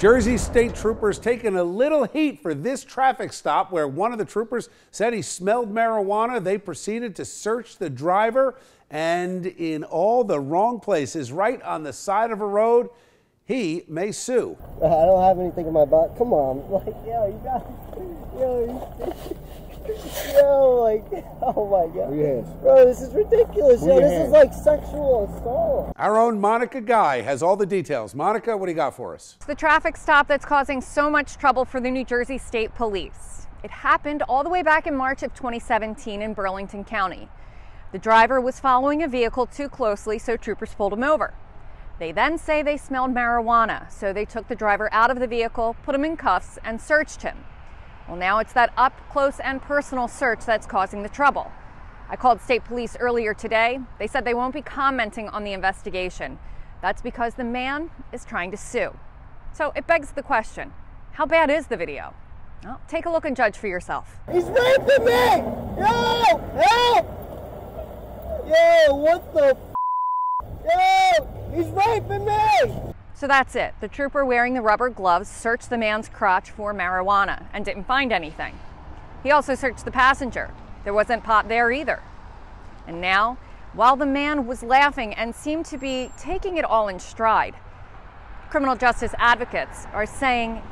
Jersey state troopers taking a little heat for this traffic stop where one of the troopers said he smelled marijuana. They proceeded to search the driver, and in all the wrong places, right on the side of a road. He may sue. I don't have anything in my butt. Come on. Like, yo, you got oh my God. Yes. Bro, this is ridiculous. Yo, this is like sexual assault. Our own Monica Guy has all the details. Monica, what do you got for us? It's the traffic stop that's causing so much trouble for the New Jersey State Police. It happened all the way back in March of 2017 in Burlington County. The driver was following a vehicle too closely, so troopers pulled him over. They then say they smelled marijuana, so they took the driver out of the vehicle, put him in cuffs, and searched him. Well, now it's that up close and personal search that's causing the trouble. I called state police earlier today. They said they won't be commenting on the investigation. That's because the man is trying to sue. So it begs the question, how bad is the video? Well, take a look and judge for yourself. He's raping me! Yo! Help! Yo, what the Yo! He's raping me! So that's it. The trooper wearing the rubber gloves searched the man's crotch for marijuana and didn't find anything. He also searched the passenger. There wasn't pot there either. And now, while the man was laughing and seemed to be taking it all in stride, criminal justice advocates are saying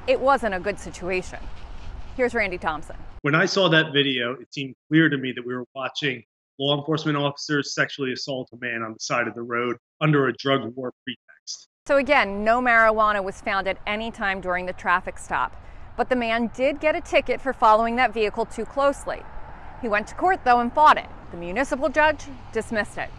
it wasn't a good situation. Here's Randy Thompson. When I saw that video, it seemed clear to me that we were watching law enforcement officers sexually assault a man on the side of the road under a drug war pretext. So again, no marijuana was found at any time during the traffic stop, but the man did get a ticket for following that vehicle too closely. He went to court though and fought it. The municipal judge dismissed it.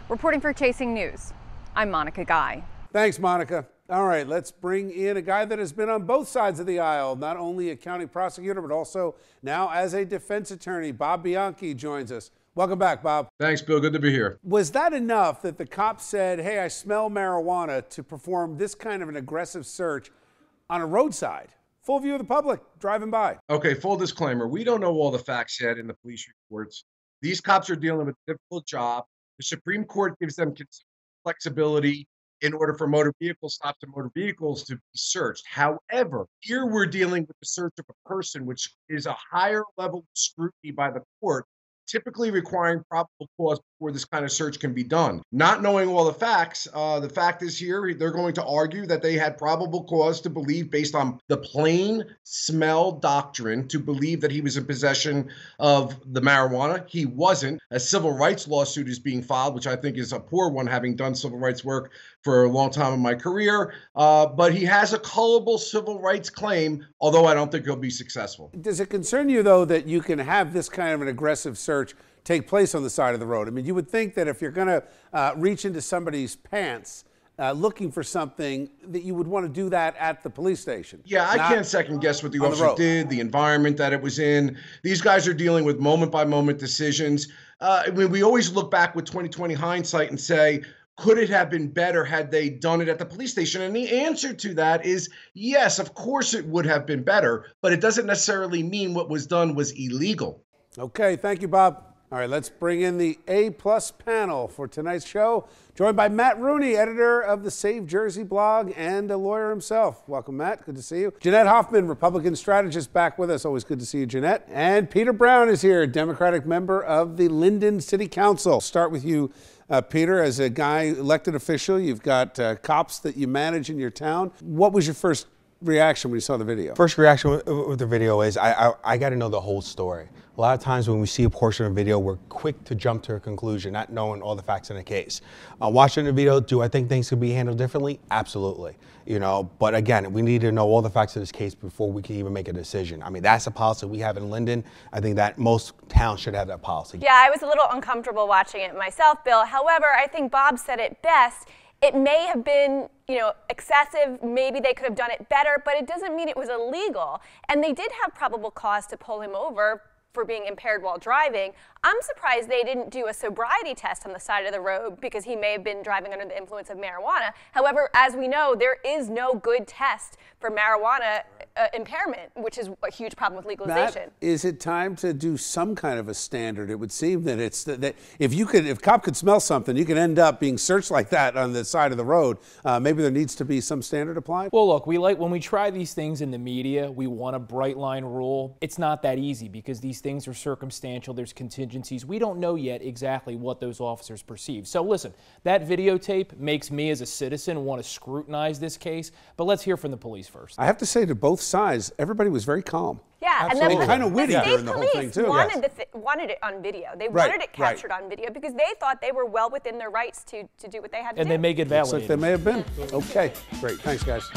Reporting for Chasing News, I'm Monica Guy. Thanks, Monica. All right, let's bring in a guy that has been on both sides of the aisle, not only a county prosecutor, but also now as a defense attorney. Bob Bianchi joins us. Welcome back, Bob. Thanks, Bill. Good to be here. Was that enough that the cops said, hey, I smell marijuana, to perform this kind of an aggressive search on a roadside? Full view of the public driving by. Okay, full disclaimer. We don't know all the facts yet in the police reports. These cops are dealing with a difficult job. The Supreme Court gives them flexibility in order for motor vehicle stops and motor vehicles to be searched. However, here we're dealing with the search of a person, which is a higher level of scrutiny by the court, typically requiring probable cause before this kind of search can be done. Not knowing all the facts, the fact is here, they're going to argue that they had probable cause to believe, based on the plain smell doctrine, to believe that he was in possession of the marijuana. He wasn't. A civil rights lawsuit is being filed, which I think is a poor one, having done civil rights work for a long time in my career. But he has a culpable civil rights claim, although I don't think he'll be successful. Does it concern you, though, that you can have this kind of an aggressive search take place on the side of the road? I mean, you would think that if you're going to reach into somebody's pants looking for something, that you would want to do that at the police station. Yeah, I can't second guess what the officer did, the environment that it was in. These guys are dealing with moment by moment decisions. We always look back with 20/20 hindsight and say, could it have been better had they done it at the police station? And the answer to that is yes, of course it would have been better, but it doesn't necessarily mean what was done was illegal. Okay, thank you, Bob. All right, let's bring in the A-plus panel for tonight's show, joined by Matt Rooney, editor of the Save Jersey blog and a lawyer himself. Welcome, Matt. Good to see you. Jeanette Hoffman, Republican strategist, back with us. Always good to see you, Jeanette. And Peter Brown is here, Democratic member of the Linden City Council. Start with you, Peter, as a guy, elected official. You've got cops that you manage in your town. What was your first reaction when you saw the video? First reaction with the video is I got to know the whole story. A lot of times when we see a portion of a video, we're quick to jump to a conclusion, not knowing all the facts in the case. Watching the video, do I think things could be handled differently? Absolutely. You know, but again, we need to know all the facts of this case before we can even make a decision. I mean, that's a policy we have in Linden. I think that most towns should have that policy. Yeah, I was a little uncomfortable watching it myself, Bill. However, I think Bob said it best. It may have been, excessive. Maybe they could have done it better, but it doesn't mean it was illegal. And they did have probable cause to pull him over for being impaired while driving. I'm surprised they didn't do a sobriety test on the side of the road because he may have been driving under the influence of marijuana. However, as we know, there is no good test for marijuana impairment, which is a huge problem with legalization. Matt, is it time to do some kind of a standard? It would seem that it's that if cop could smell something, you could end up being searched like that on the side of the road. Maybe there needs to be some standard applied. Well, look, when we try these things in the media, we want a bright line rule. It's not that easy because these things are circumstantial. There's contingencies. We don't know yet exactly what those officers perceive. So listen, that videotape makes me as a citizen want to scrutinize this case, but let's hear from the police first. I have to say, to both sides, everybody was very calm. Yeah, Absolutely. and then kind of witty the during the whole thing too. Wanted it on video. They wanted it captured on video because they thought they were well within their rights to do what they had to do. And they may get validated. Looks like they may have been. Okay, great. Thanks, guys.